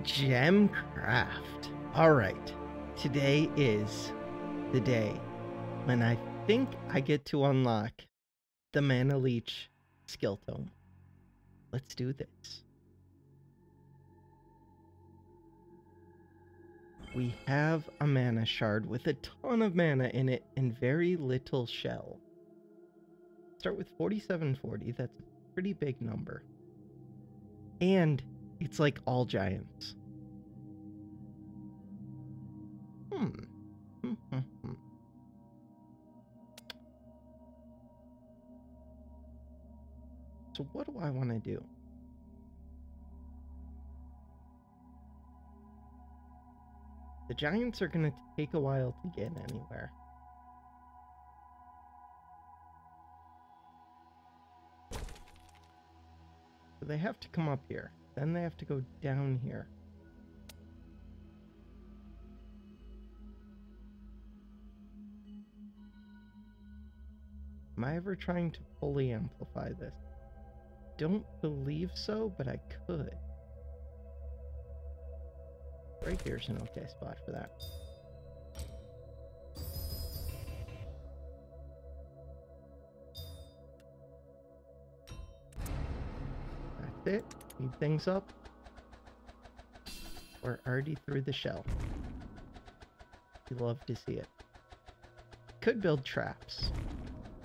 GemCraft. Alright, today is the day when I think I get to unlock the Mana Leech skill tome. Let's do this. We have a mana shard with a ton of mana in it and very little shell. Start with 4740, that's a pretty big number. And it's like all giants. So what do I want to do? The giants are going to take a while to get anywhere. So they have to come up here. Then they have to go down here. Am I ever trying to fully amplify this? Don't believe so, but I could. Right here's an okay spot for that. That's it. Speed things up. We're already through the shell. You love to see it. Could build traps.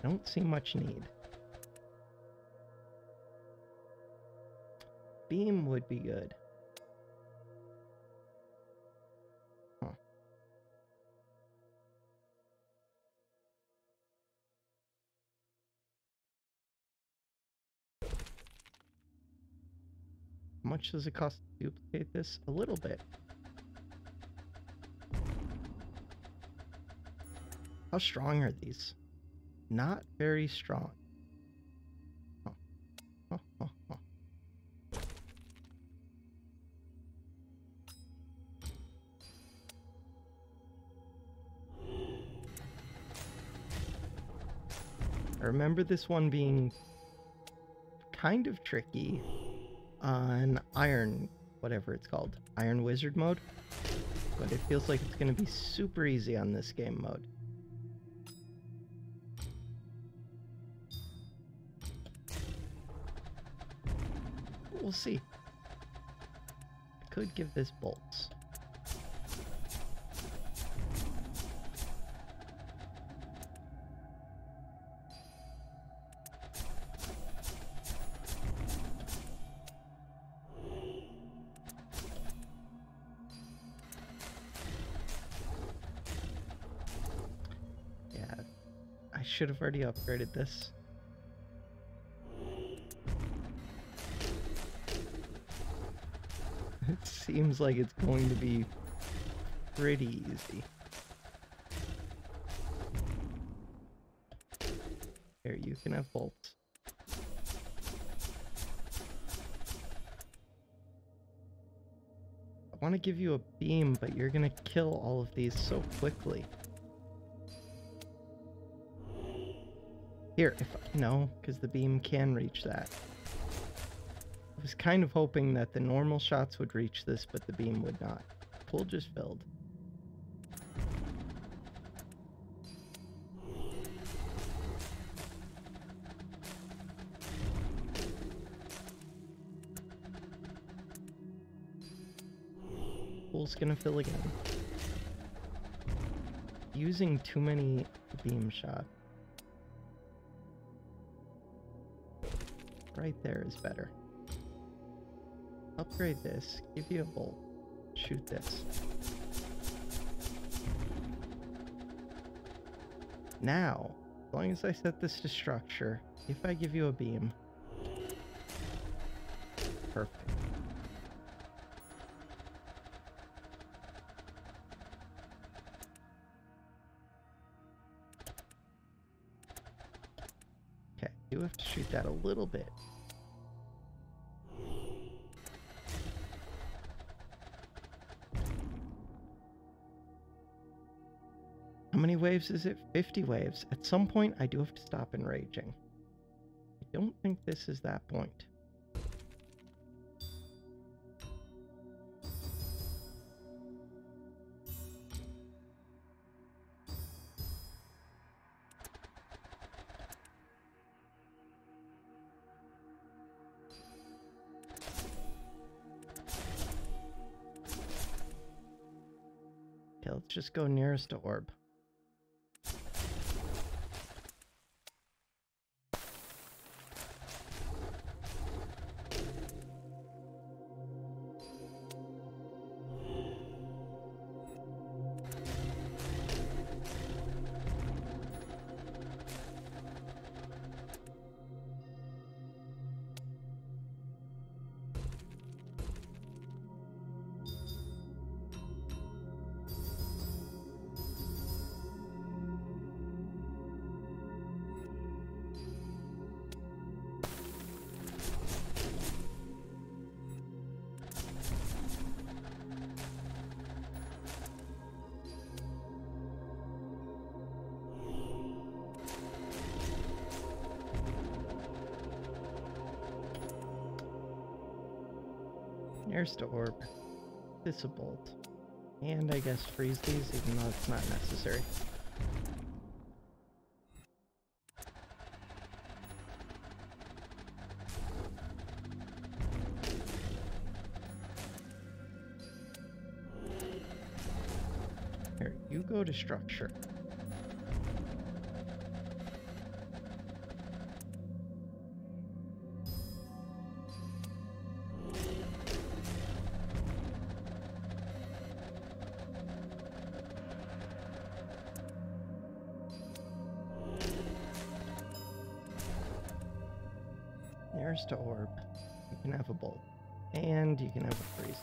Don't see much need. Beam would be good. Huh. How much does it cost to duplicate this? A little bit. How strong are these? Not very strong. Huh. I remember this one being kind of tricky on Iron, whatever it's called, Iron Wizard mode, but it feels like it's going to be super easy on this game mode. We'll see. I could give this bolts. Yeah, I should have already upgraded this. It seems like it's going to be pretty easy. Here, you can have bolts. I want to give you a beam, but you're going to kill all of these so quickly. Here, no, because the beam can reach that. I was kind of hoping that the normal shots would reach this, but the beam would not. Pool just filled. Pool's gonna fill again. Using too many beam shots. Right there is better. Upgrade this, give you a bolt, shoot this. Now, as long as I set this to structure, if I give you a beam, perfect. Okay, I do have to shoot that a little bit. How many waves is it? 50 waves. At some point, I do have to stop enraging. I don't think this is that point. let's just go nearest to orb. Nearest to orb. This a bolt. And I guess freeze these, even though it's not necessary. Here, you go to structure. Nearest to orb. You can have a bolt. And you can have a freeze.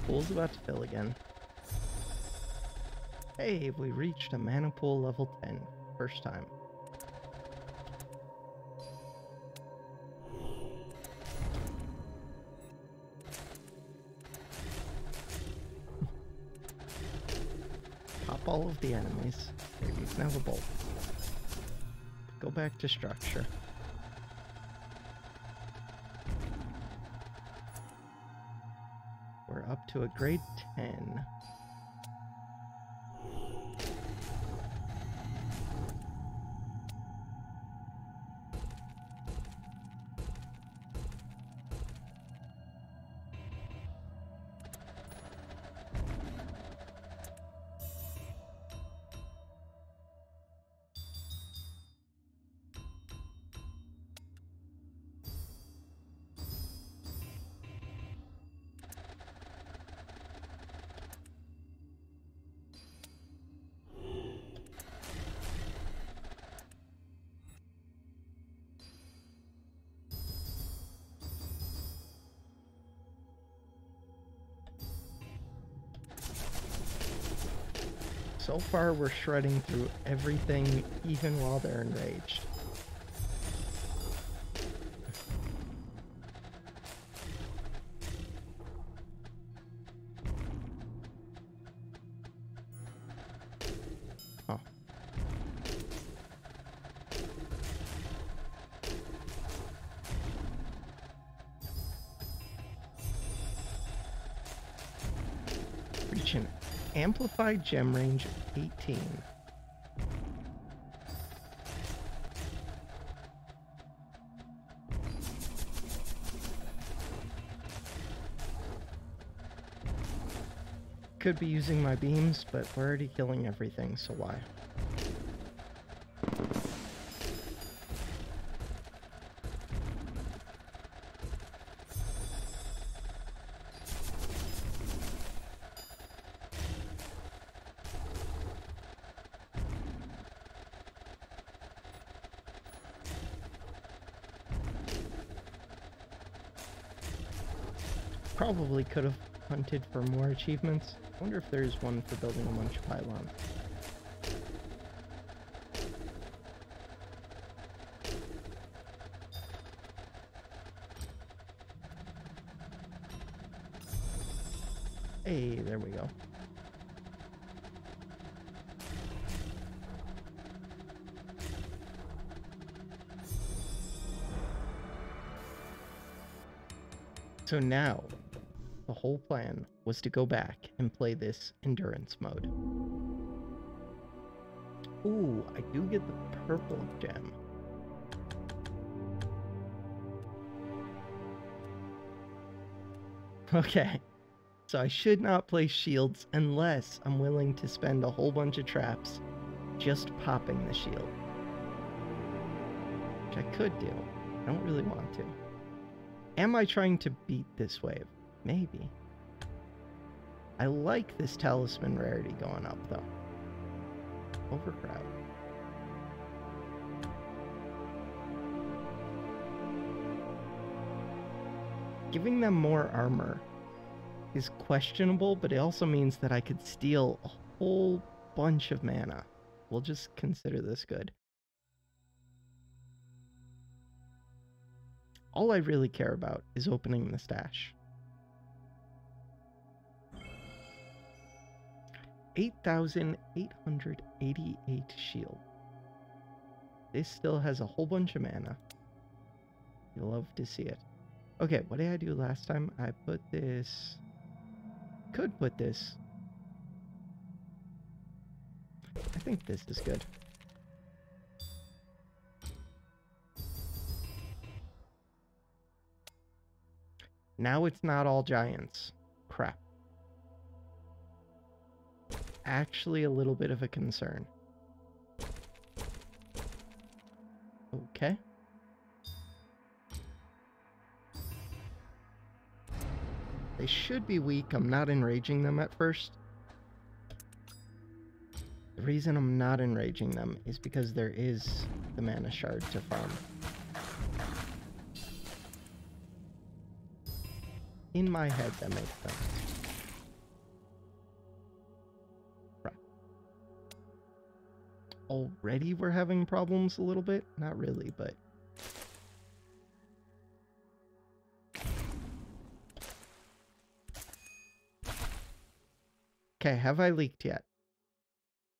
Pool's about to fill again. Hey, we reached a mana pool level 10. First time. Pop all of the enemies. There, you can have a bolt. Go back to structure. We're up to a grade 10. So far, we're shredding through everything, even while they're enraged. Oh. Reach an amplified gem range of 18. Could be using my beams, but we're already killing everything, so why? Probably could have hunted for more achievements. I wonder if there's one for building a bunch of pylons. Hey, there we go. So now, the whole plan was to go back and play this endurance mode. Ooh, I do get the purple gem. Okay, so I should not place shields unless I'm willing to spend a whole bunch of traps just popping the shield. Which I could do. I don't really want to. Am I trying to beat this wave? Maybe. I like this talisman rarity going up, though. Overcrowd. Giving them more armor is questionable, but it also means that I could steal a whole bunch of mana. We'll just consider this good. All I really care about is opening the stash. 8,888 shield. This still has a whole bunch of mana. You'll love to see it. Okay, what did I do last time? I put this... Could put this... I think this is good. Now it's not all giants. Crap. Actually a little bit of a concern. Okay. They should be weak. I'm not enraging them at first. The reason I'm not enraging them is because there is the mana shard to farm. In my head, that makes sense. Right. Already we're having problems a little bit? Not really, but... Okay, have I leaked yet?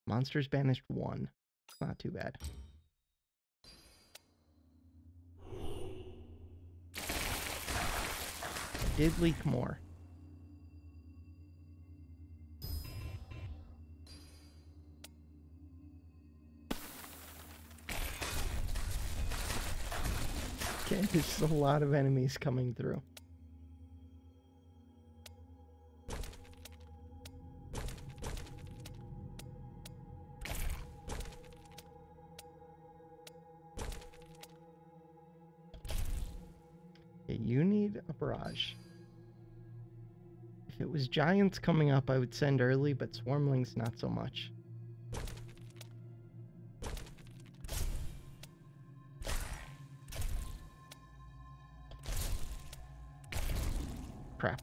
Monsters banished 1. It's not too bad. I did leak more. Okay, there's a lot of enemies coming through. Okay, you need a barrage. If it was giants coming up, I would send early, but swarmlings not so much. Crap.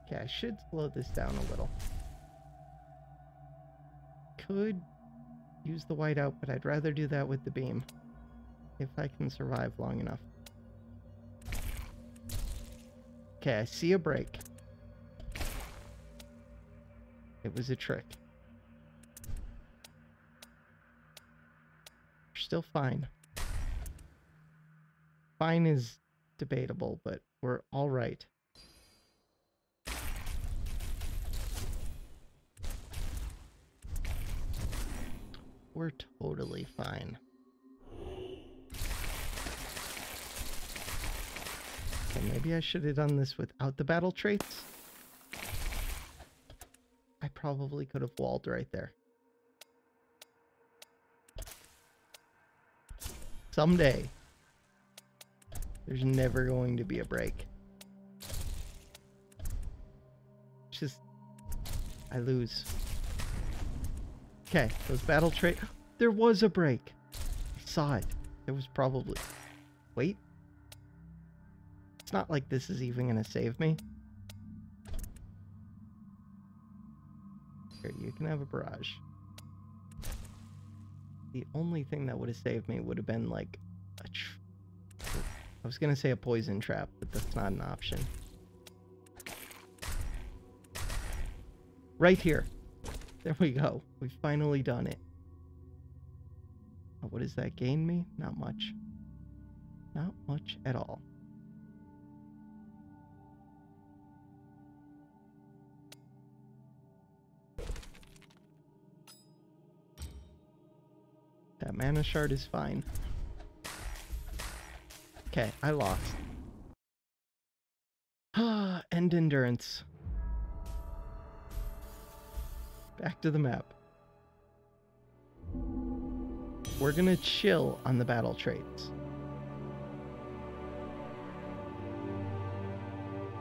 Okay, I should slow this down a little. Could use the whiteout, but I'd rather do that with the beam. If I can survive long enough. Okay, I see a break. It was a trick. We're still fine. Fine is debatable, but we're all right. We're totally fine. Okay, maybe I should have done this without the battle traits. I probably could have walled right there. Someday, there's never going to be a break. Just, I lose. Okay, those battle trait. There was a break. I saw it. There was probably... Wait. It's not like this is even going to save me. Here, you can have a barrage. The only thing that would have saved me would have been like a... I was going to say a poison trap, but that's not an option. Right here. There we go. We've finally done it. What does that gain me? Not much. Not much at all. That mana shard is fine. Okay, I lost. End endurance. Back to the map. We're gonna chill on the battle traits.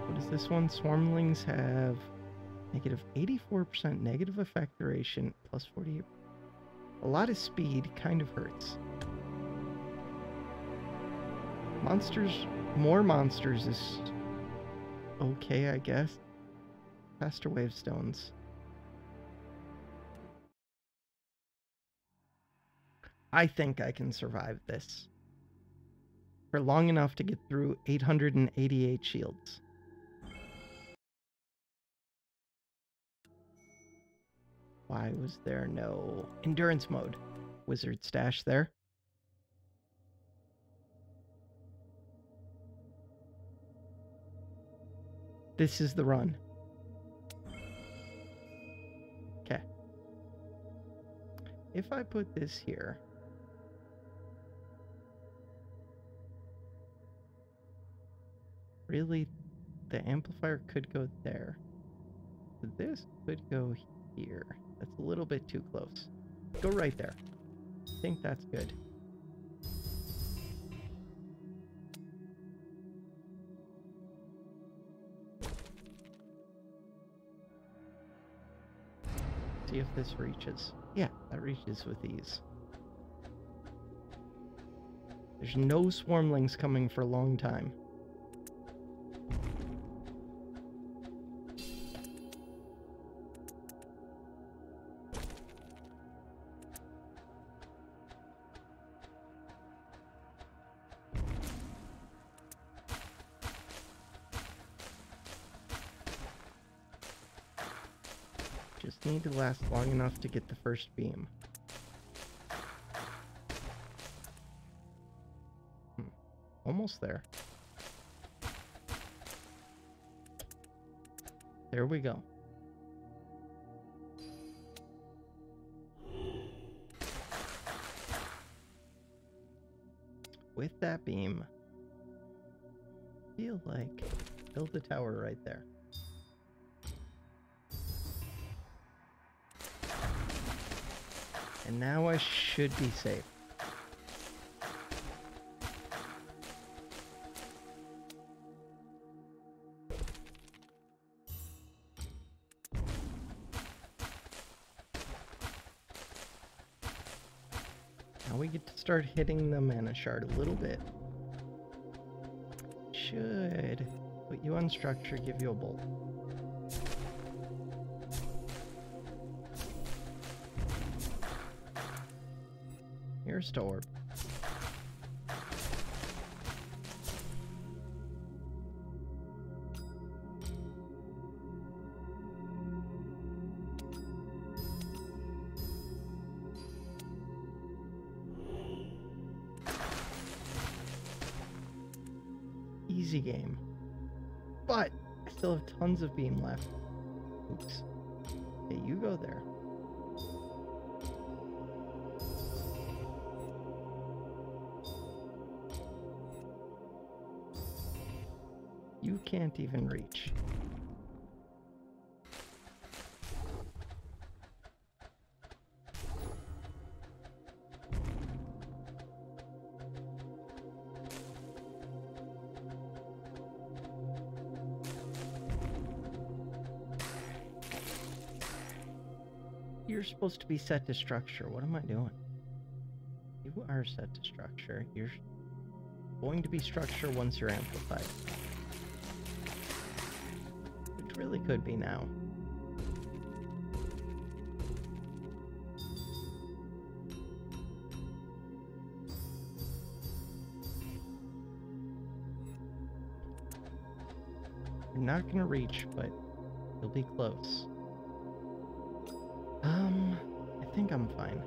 What is this one? Swarmlings have negative 84% negative effect duration, plus 48. A lot of speed kind of hurts. Monsters, more monsters is okay, I guess. Faster wave stones. I think I can survive this for long enough to get through 888 shields. Why was there no endurance mode? Wizard stash there. This is the run. Okay. If I put this here, really, the amplifier could go there. This could go here. That's a little bit too close. Go right there. I think that's good. See if this reaches. Yeah, that reaches with ease. There's no swarmlings coming for a long time. Just need to last long enough to get the first beam. Almost there. There we go. With that beam, I feel like build the tower right there. And now I should be safe. Now we get to start hitting the mana shard a little bit. Should put you on structure, give you a bolt. Here's to orb. Easy game. But I still have tons of beam left. Oops. Okay, you go there. You can't even reach. You're supposed to be set to structure. What am I doing? You are set to structure. You're going to be structure once you're amplified. Which really could be now. You're not going to reach, but you'll be close. I think I'm fine.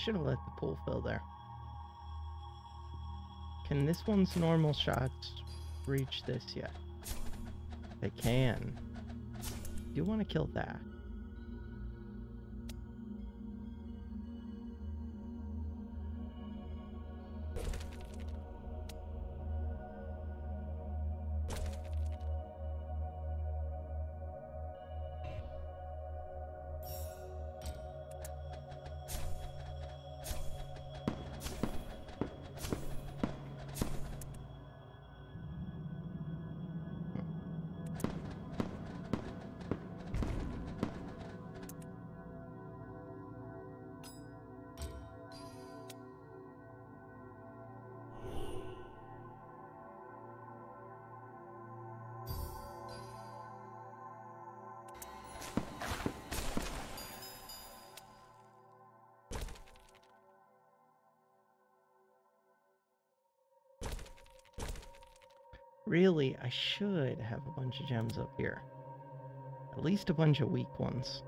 should have let the pool fill there. Can this one's normal shots reach this yet? They can. Do want to kill that. Really, I should have a bunch of gems up here. At least a bunch of weak ones.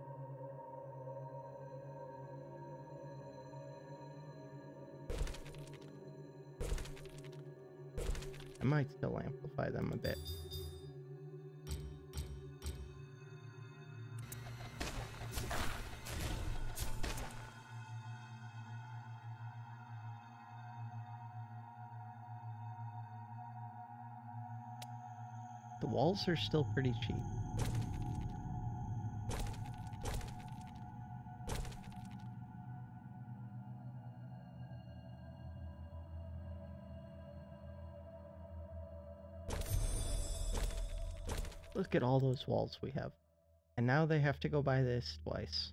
I might still amplify them a bit. The walls are still pretty cheap. Look at all those walls we have. And now they have to go buy this twice.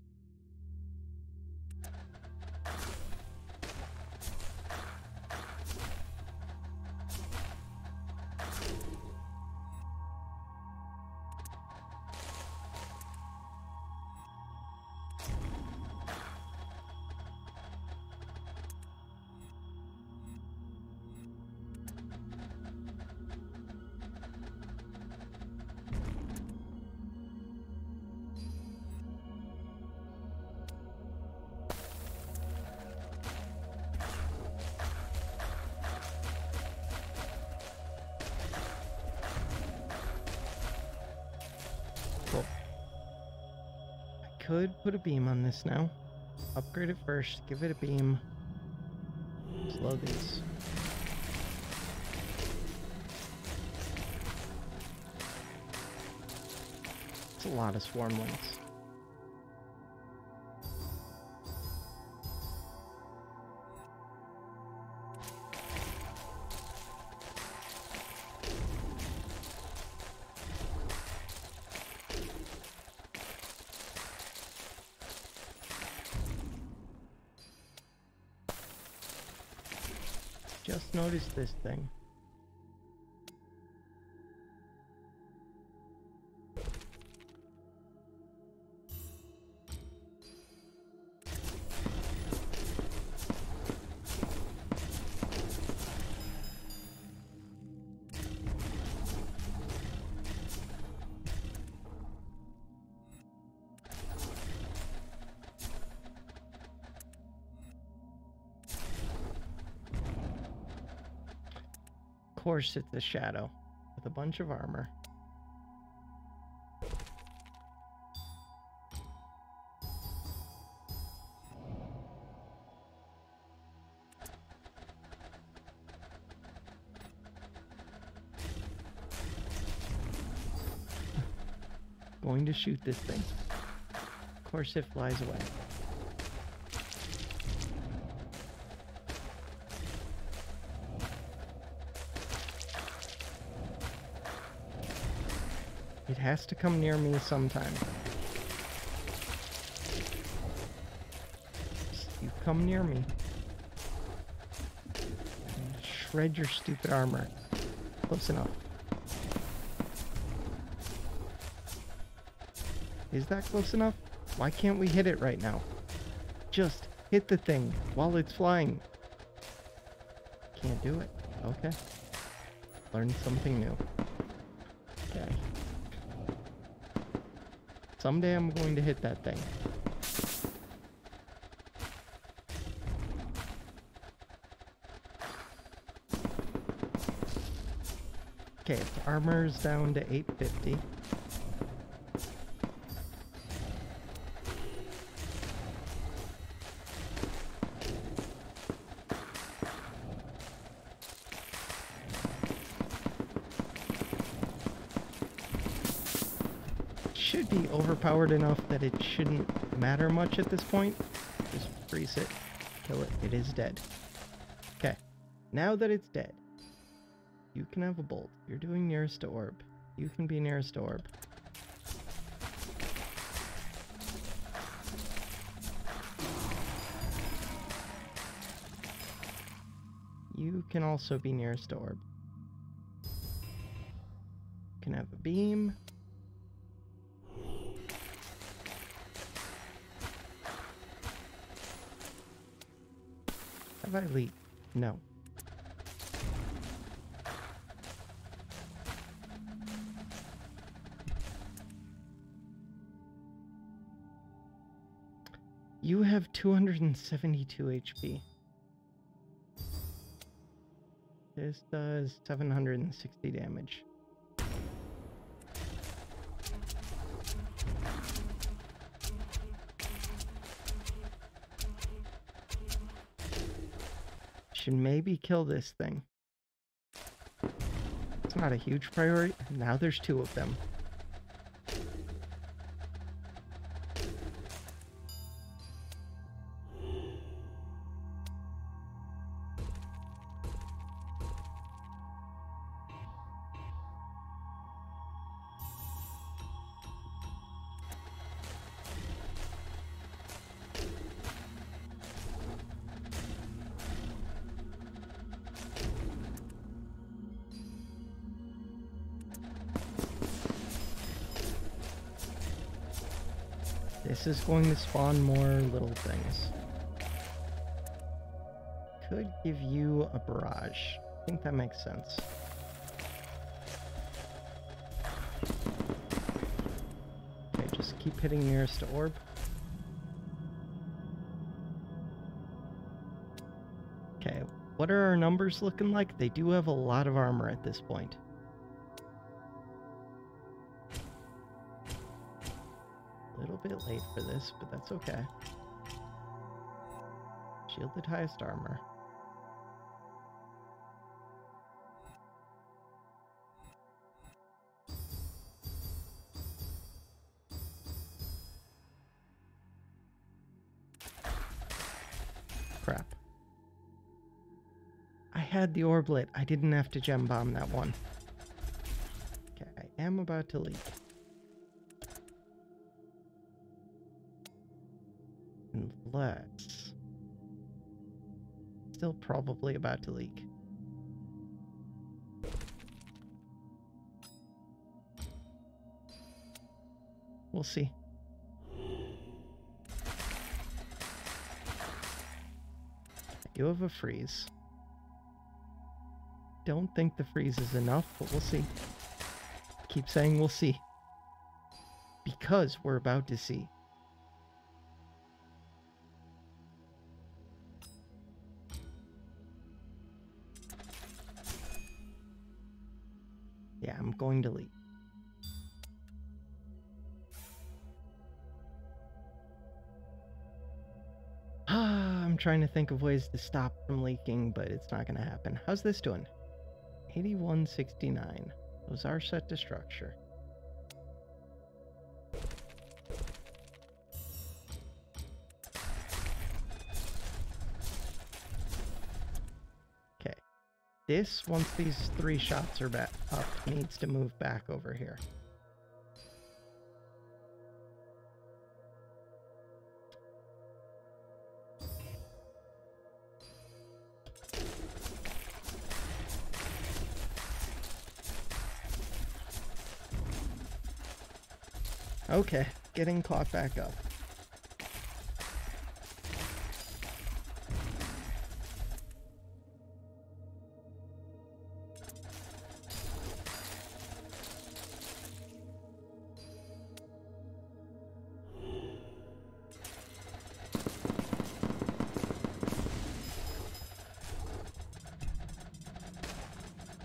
Cool. I could put a beam on this now. Upgrade it first, give it a beam. Slow these. It's a lot of swarmlings. Just noticed this thing. Of course, it's a shadow with a bunch of armor. Going to shoot this thing. Of course, it flies away. It has to come near me sometime. You come near me. Shred your stupid armor. Close enough. Is that close enough? Why can't we hit it right now? Just hit the thing while it's flying. Can't do it. Okay. Learn something new. Okay. Someday I'm going to hit that thing. Okay, its armor's down to 850. Should be overpowered enough that it shouldn't matter much at this point. Just freeze it, kill it, it is dead. Okay, now that it's dead, you can have a bolt. You're doing nearest to orb. You can be nearest to orb. You can also be nearest to orb. You can have a beam. Have I leaked? No. You have 272 HP. This does 760 damage. Should maybe kill this thing. It's not a huge priority. Now there's two of them. This is going to spawn more little things. Could give you a barrage. I think that makes sense. Okay, just keep hitting nearest to orb. Okay, what are our numbers looking like? They do have a lot of armor at this point. A little bit late for this, but that's okay. Shielded highest armor. Crap. I had the orb lit. I didn't have to gem bomb that one. Okay, I am about to leak. Unless... Still probably about to leak. We'll see. You have a freeze. Don't think the freeze is enough, but we'll see. Keep saying we'll see. Because we're about to see. Yeah, I'm going to leak. I'm trying to think of ways to stop from leaking, but it's not going to happen. How's this doing? 8169. Those are set to structure. Okay. This, once these 3 shots are back up, needs to move back over here. Okay, getting caught back up.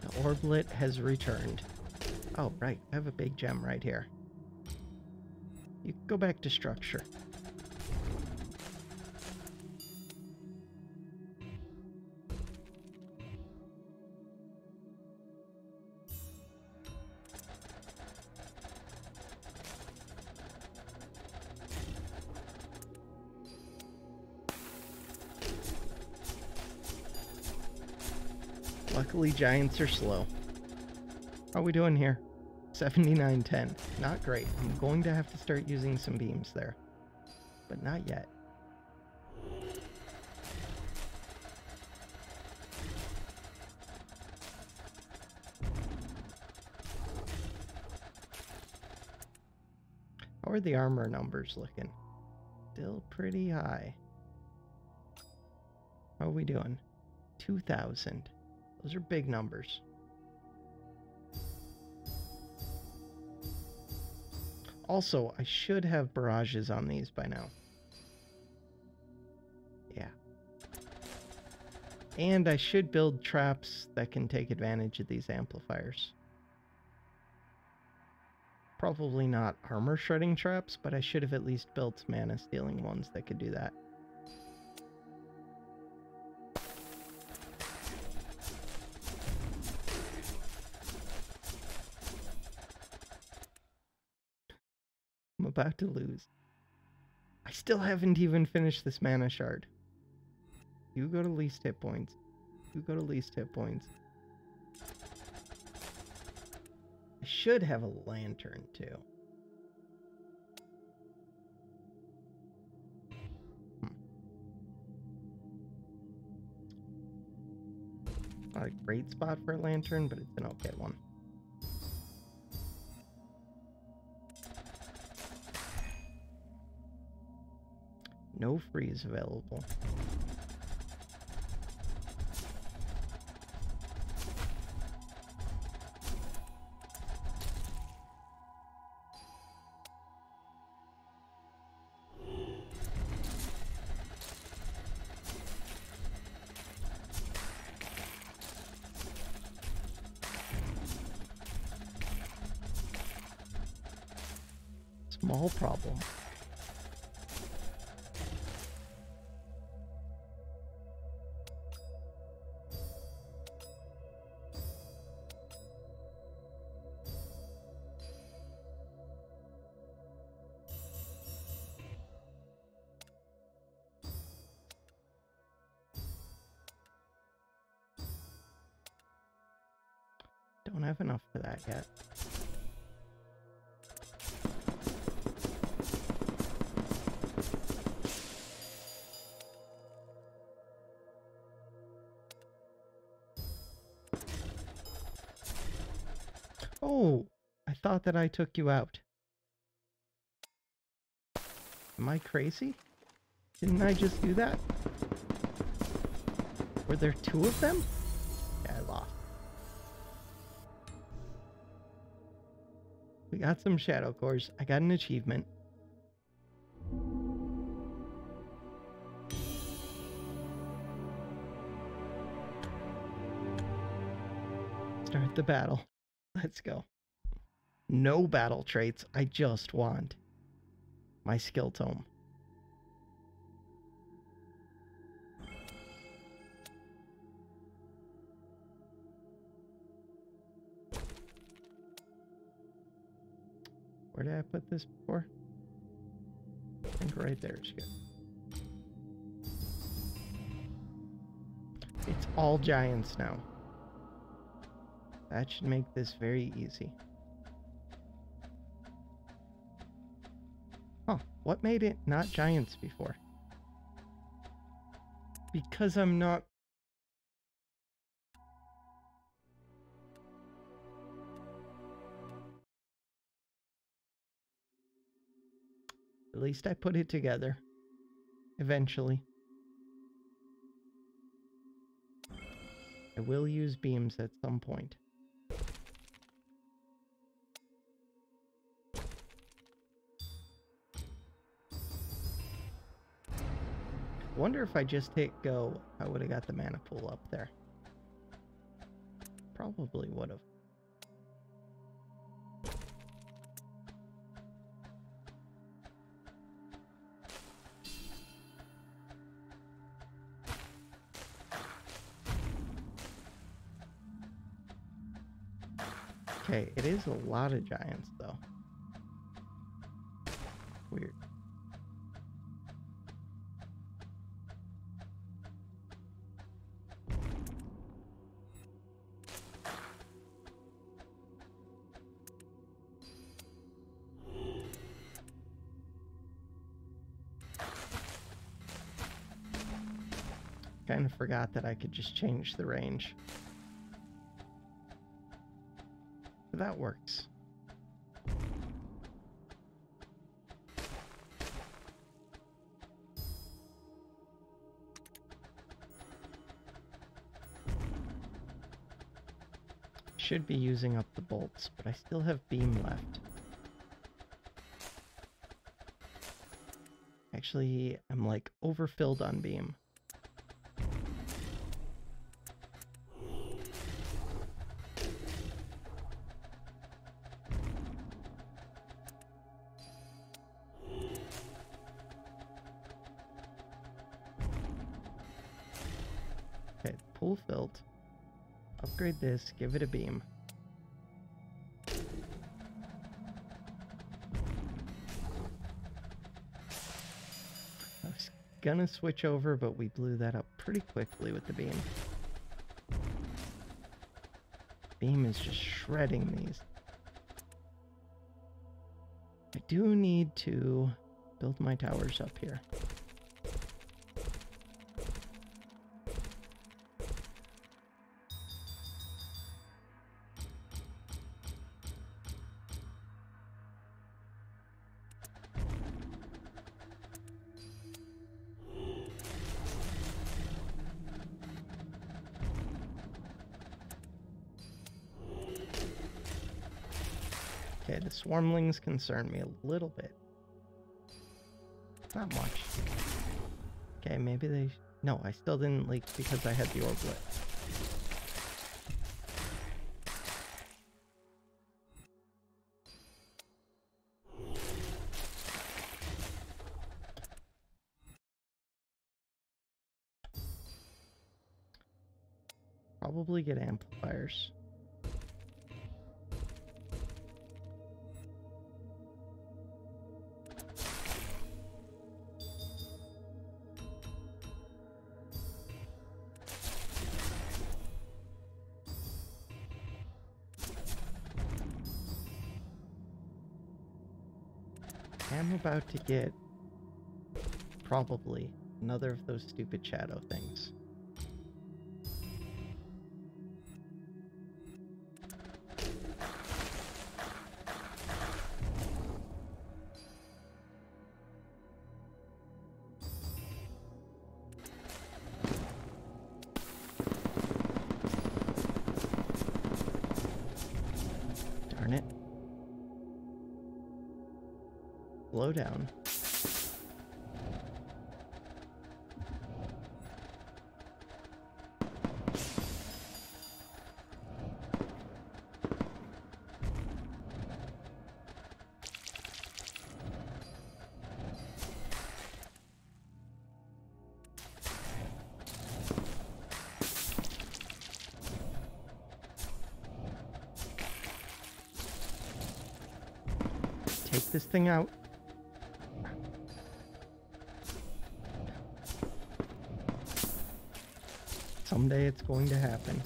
The Orblet has returned. Oh, right. I have a big gem right here. You can go back to structure. Luckily, giants are slow. How are we doing here? 7910. Not great. I'm going to have to start using some beams there. But not yet. How are the armor numbers looking? Still pretty high. How are we doing? 2,000. Those are big numbers. Also, I should have barrages on these by now. Yeah. And I should build traps that can take advantage of these amplifiers. Probably not armor shredding traps, but I should have at least built mana stealing ones that could do that. I'm about to lose. I still haven't even finished this mana shard. You go to least hit points. You go to least hit points. I should have a lantern too. Not a great spot for a lantern, but it's an okay one. No freeze available. Small problem. Don't have enough for that yet. Oh, I thought that I took you out. Am I crazy? Didn't I just do that? Were there two of them? Yeah, I lost. We got some shadow cores. I got an achievement. Start the battle. Let's go. No battle traits. I just want my skill tome. Where did I put this before? I think right there is good. It's all giants now. That should make this very easy. Huh, what made it not giants before? Because I'm not... At least I put it together. Eventually. I will use beams at some point. Wonder if I just hit go, I would have got the mana pool up there. probably would have. Okay, it is a lot of giants, though. Weird. Kind of forgot that I could just change the range. That works. Should be using up the bolts, but I still have beam left. Actually, I'm like overfilled on beam. Okay, pool filled. Upgrade this, give it a beam. I was gonna switch over, but we blew that up pretty quickly with the beam. Beam is just shredding these. I do need to build my towers up here. Okay, the swarmlings concern me a little bit. Not much. Okay, maybe they... No, I still didn't leak because I had the orblet. Probably get amplifiers. I'm about to get probably another of those stupid shadow things. Darn it. Slow down. Take this thing out. Someday it's going to happen.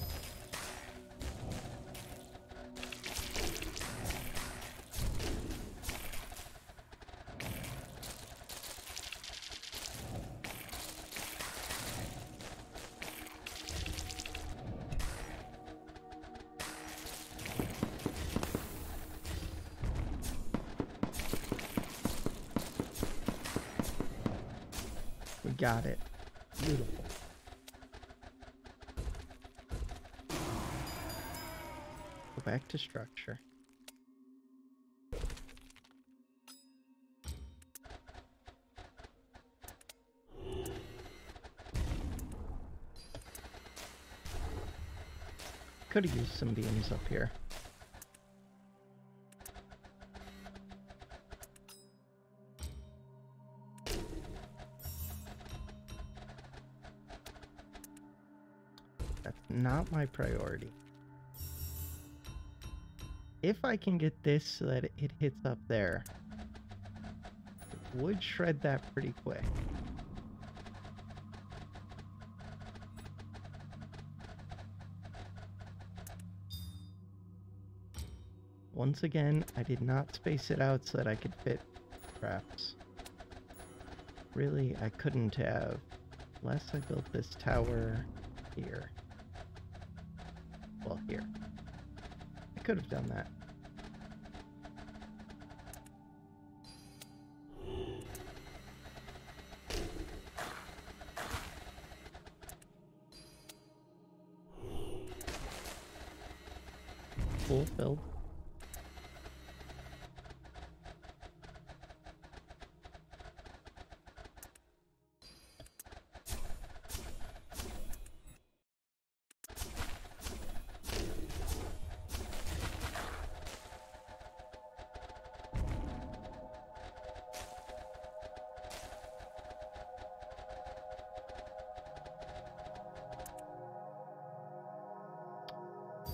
We got it. Beautiful. Back to structure. Could have used some beams up here. That's not my priority. If I can get this so that it hits up there, it would shred that pretty quick. Once again, I did not space it out so that I could fit traps. Really, I couldn't have, unless I built this tower here. Well, here. I could have done that. Fulfilled.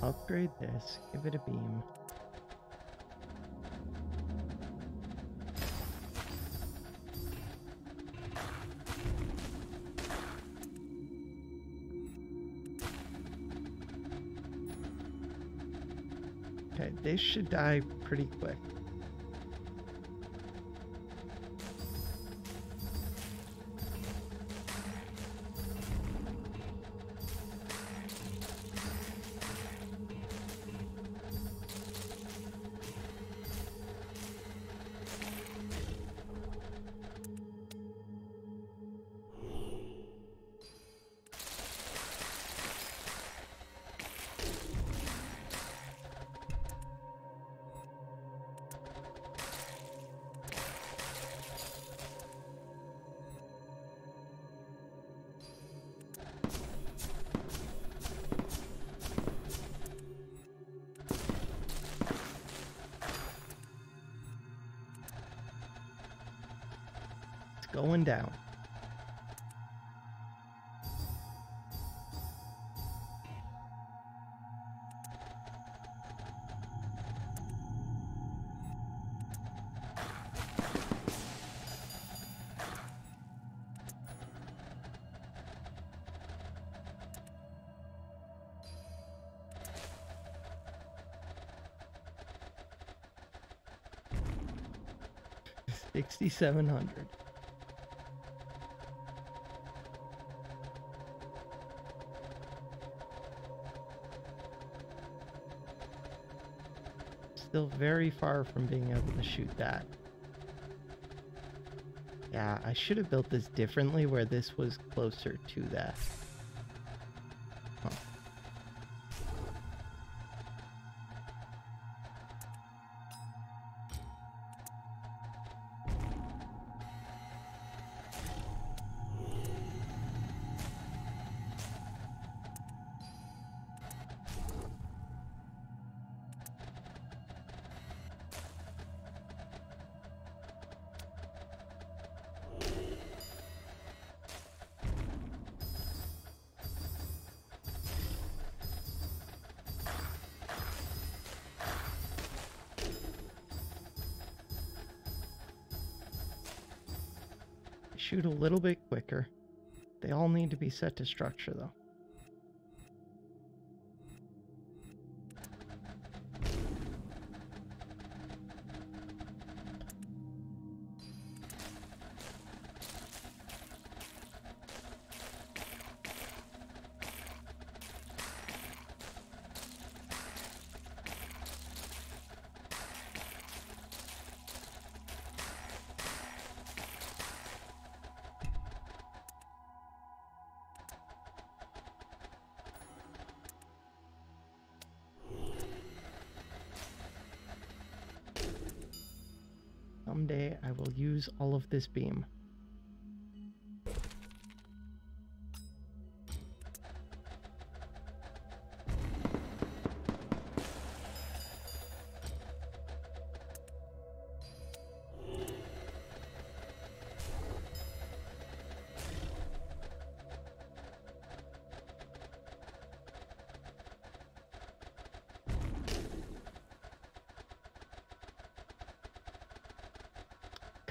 Upgrade this, give it a beam. Okay, this should die pretty quick. Going down. $6,700. Still very far from being able to shoot that. Yeah, I should have built this differently where this was closer to that. Huh. Shoot a little bit quicker. They all need to be set to structure though. Someday I will use all of this beam.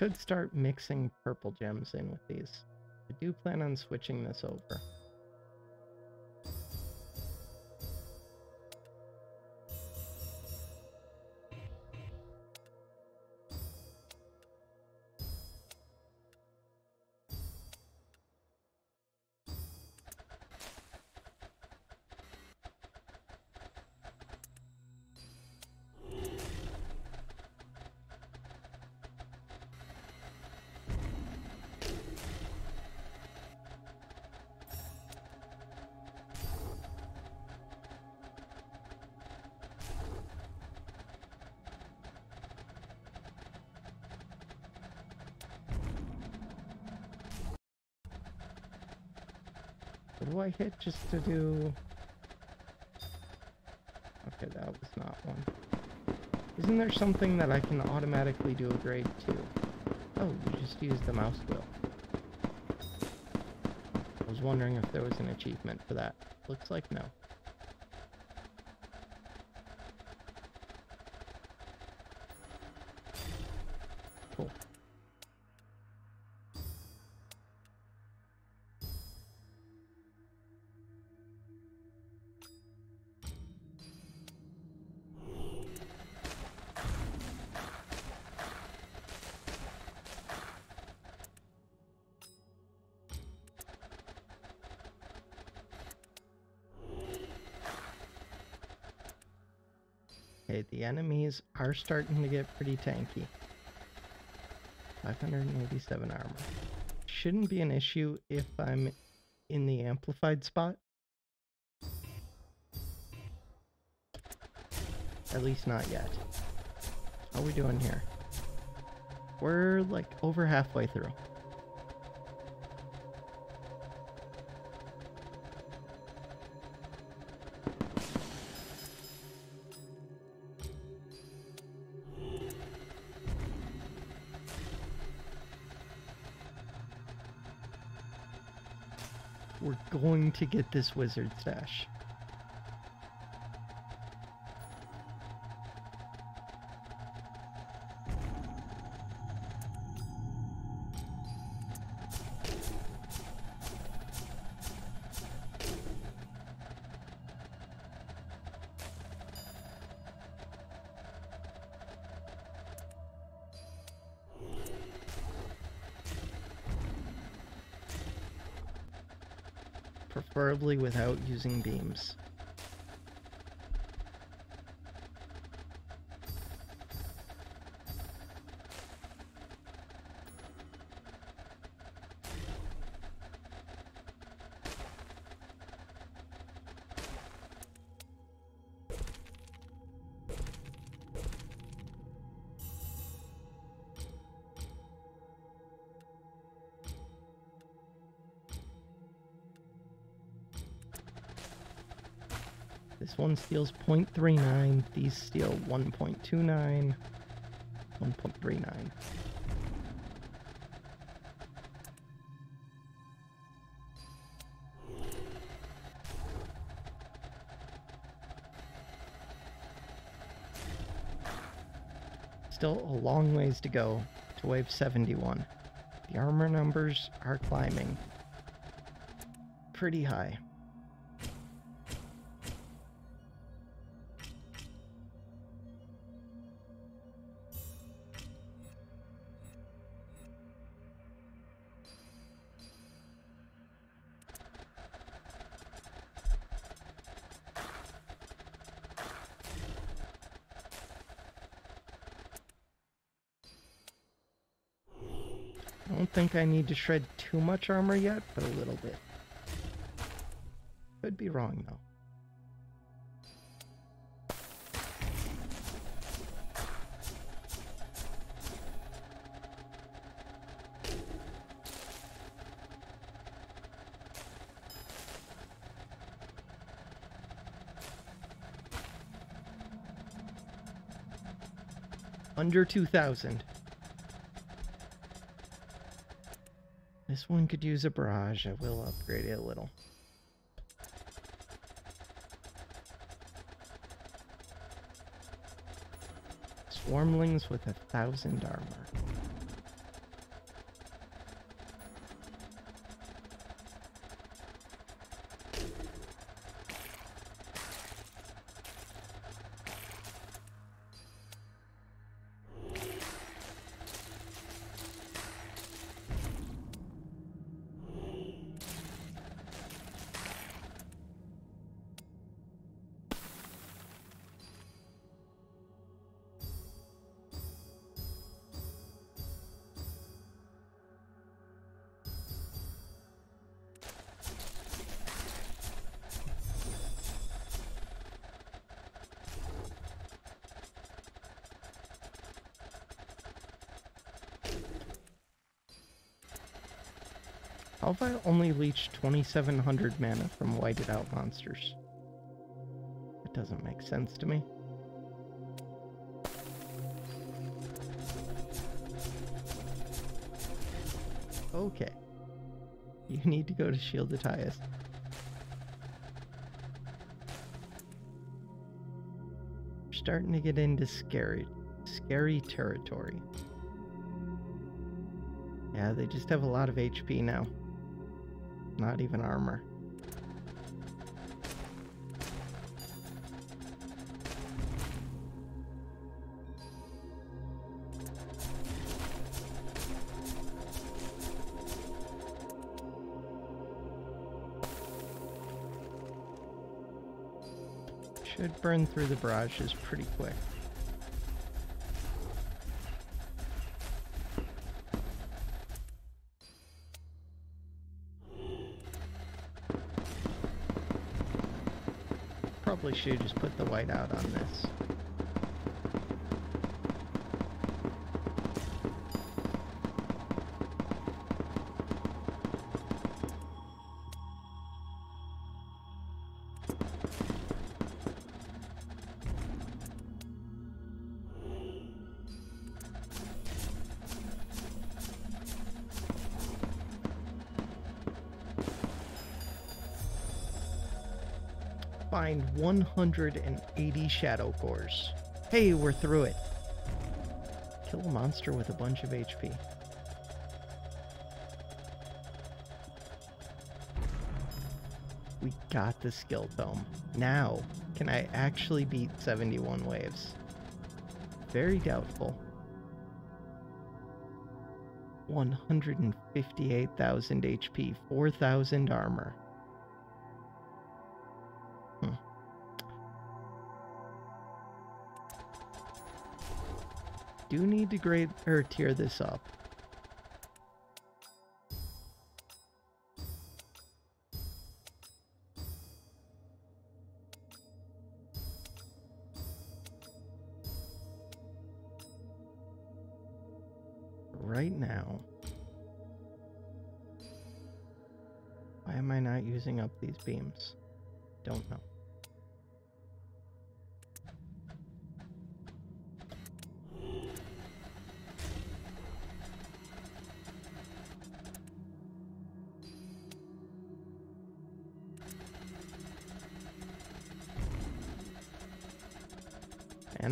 could start mixing purple gems in with these. I do plan on switching this over. What do I hit just to do... Okay, that was not one. Isn't there something that I can automatically do a grade 2? Oh, you just use the mouse wheel. I was wondering if there was an achievement for that. Looks like no. Cool. Okay, the enemies are starting to get pretty tanky. 587 armor. Shouldn't be an issue if I'm in the amplified spot. At least not yet. How are we doing here? We're like over halfway through. We're going to get this wizard stash. Preferably without using beams. This one steals 0.39, these steal 1.29, 1.39. Still a long ways to go to wave 71. The armor numbers are climbing pretty high. I don't think I need to shred too much armor yet, but a little bit. Could be wrong, though. Under 2,000. This one could use a barrage. I will upgrade it a little. Swarmlings with 1,000 armor. How have I only leached 2700 mana from whited out monsters? That doesn't make sense to me. Okay. You need to go to Shield Atias. We're starting to get into scary territory. Yeah, they just have a lot of HP now. Not even armor. Should burn through the barrages pretty quick. Probably should just put the white out on this. Find 180 shadow cores. Hey, we're through it. Kill a monster with a bunch of HP. We got the skill tome. Now, can I actually beat 71 waves? Very doubtful. 158,000 HP, 4,000 armor. Do need to grade or tier this up. Right now, why am I not using up these beams? Don't know.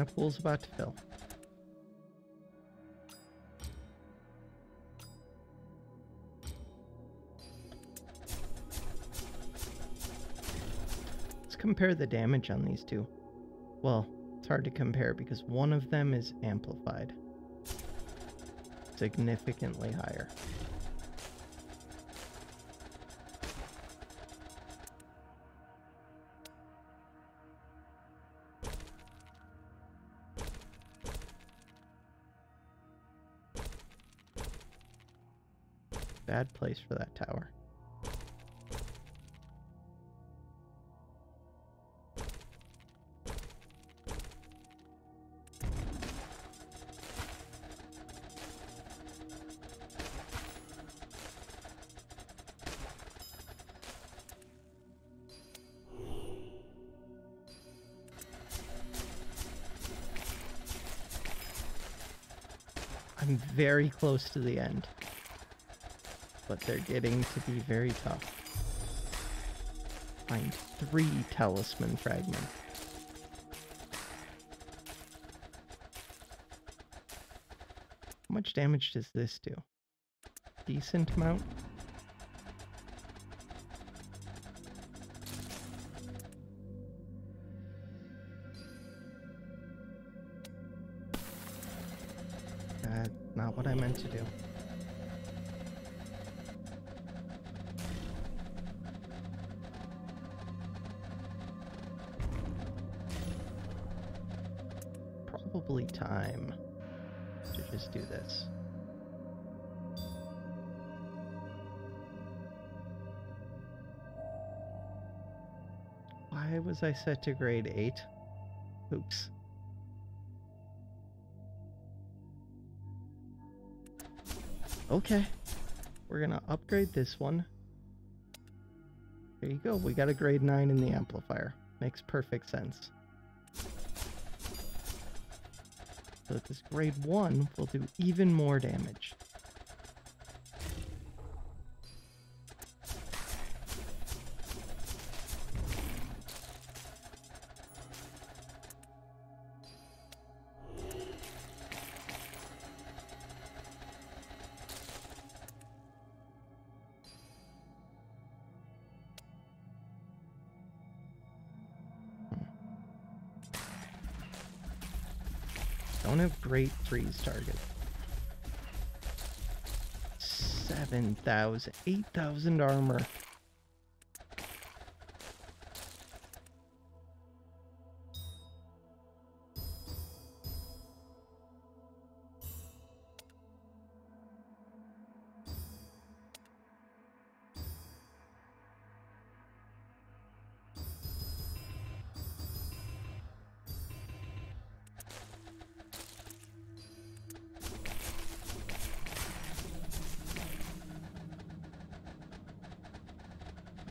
Mana pool's about to fill. Let's compare the damage on these two. Well, it's hard to compare because one of them is amplified. Significantly higher. Bad place for that tower. I'm very close to the end. But they're getting to be very tough. Find 3 talisman fragments. How much damage does this do? Decent amount? That's not what I meant to do. Probably time to just do this. Why was I set to grade 8? Oops. Okay. we're gonna upgrade this one. There you go. We got a grade 9 in the amplifier. Makes perfect sense. So this grade 1 will do even more damage. Don't have great freeze target. 7,000, 8,000 armor.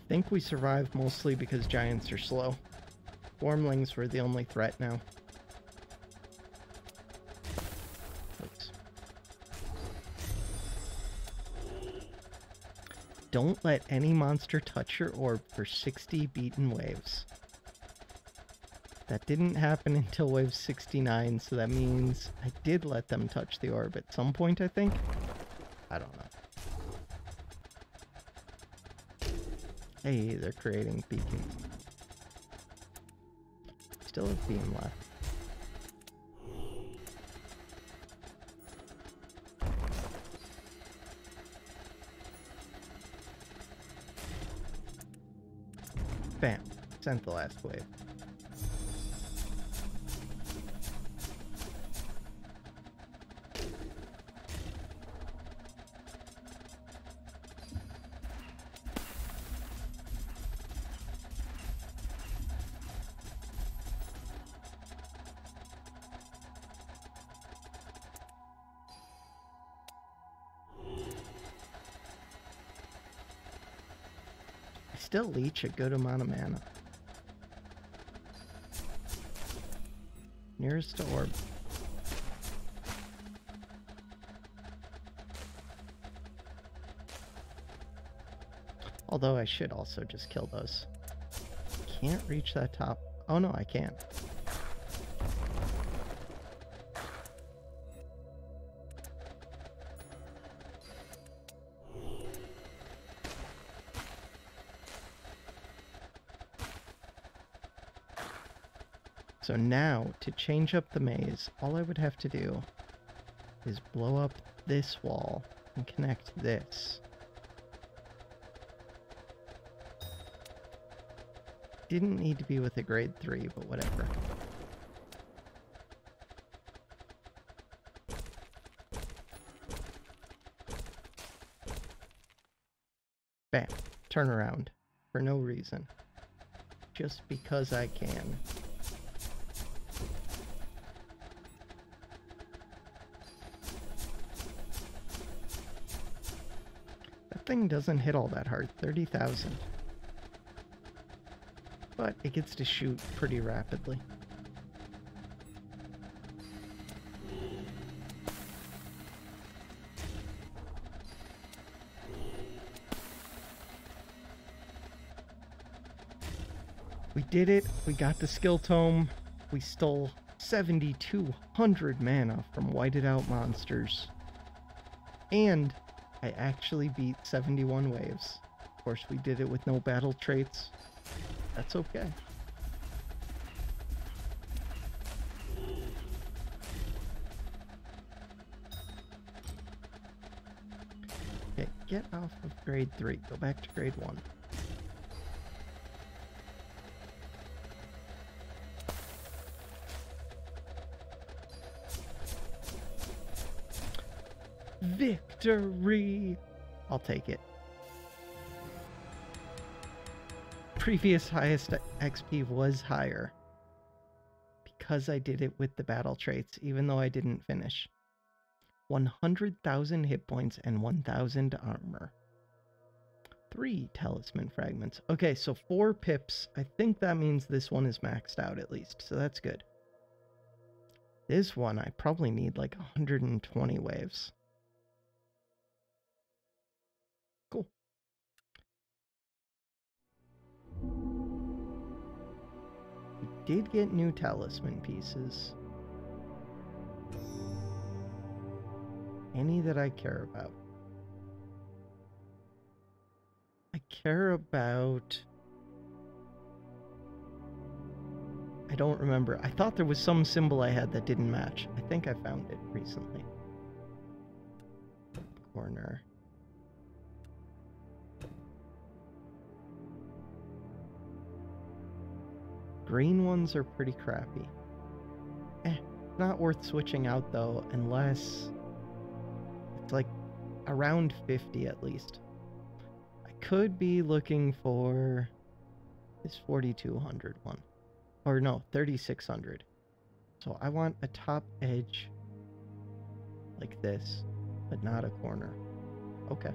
I think we survived mostly because giants are slow. Wormlings were the only threat now. Oops. Don't let any monster touch your orb for 60 beaten waves. That didn't happen until wave 69, so that means I did let them touch the orb at some point, I think? I don't know. Hey, they're creating beacons. Still have beam left. Bam. Sent the last wave. Still leech a good amount of mana. Nearest to orb. Although I should also just kill those. Can't reach that top. Oh no, I can't. So now, to change up the maze, all I would have to do is blow up this wall and connect this. Didn't need to be with a grade 3, but whatever. Bam. Turn around. For no reason. Just because I can. Thing doesn't hit all that hard, 30,000. But it gets to shoot pretty rapidly. We did it, we got the skill tome, we stole 7,200 mana from whited out monsters. And I actually beat 71 waves. Of course, we did it with no battle traits. That's okay. Okay, get off of grade 3. Go back to grade 1. Victory! I'll take it. Previous highest XP was higher because I did it with the battle traits, even though I didn't finish. 100,000 hit points and 1,000 armor. 3 talisman fragments. Okay, so 4 pips. I think that means this one is maxed out at least, so that's good. This one, I probably need like 120 waves. Cool. We did get new talisman pieces. Any that I care about. I care about... I don't remember. I thought there was some symbol I had that didn't match. I think I found it recently. Corner. Green ones are pretty crappy. Not worth switching out though, unless it's like around 50 at least. I could be looking for this 4,200 one. Or no, 3,600. So I want a top edge like this, but not a corner. Okay.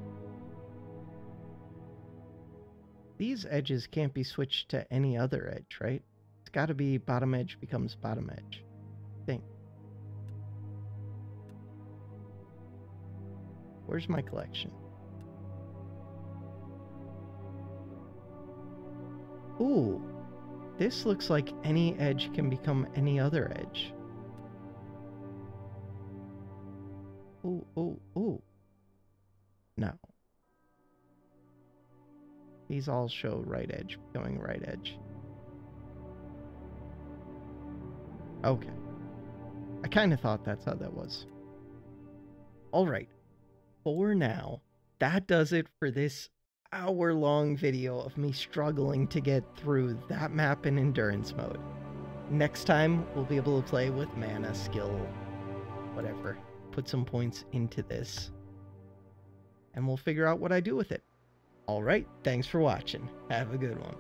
These edges can't be switched to any other edge, right? It's got to be bottom edge becomes bottom edge. Thing. Where's my collection? Ooh. This looks like any edge can become any other edge. Ooh, ooh, ooh. No. These all show right edge becoming right edge. Okay. I kind of thought that's how that was. Alright. For now, that does it for this hour-long video of me struggling to get through that map in endurance mode. Next time, we'll be able to play with mana, skill, whatever. Put some points into this. And we'll figure out what I do with it. Alright, thanks for watching. Have a good one.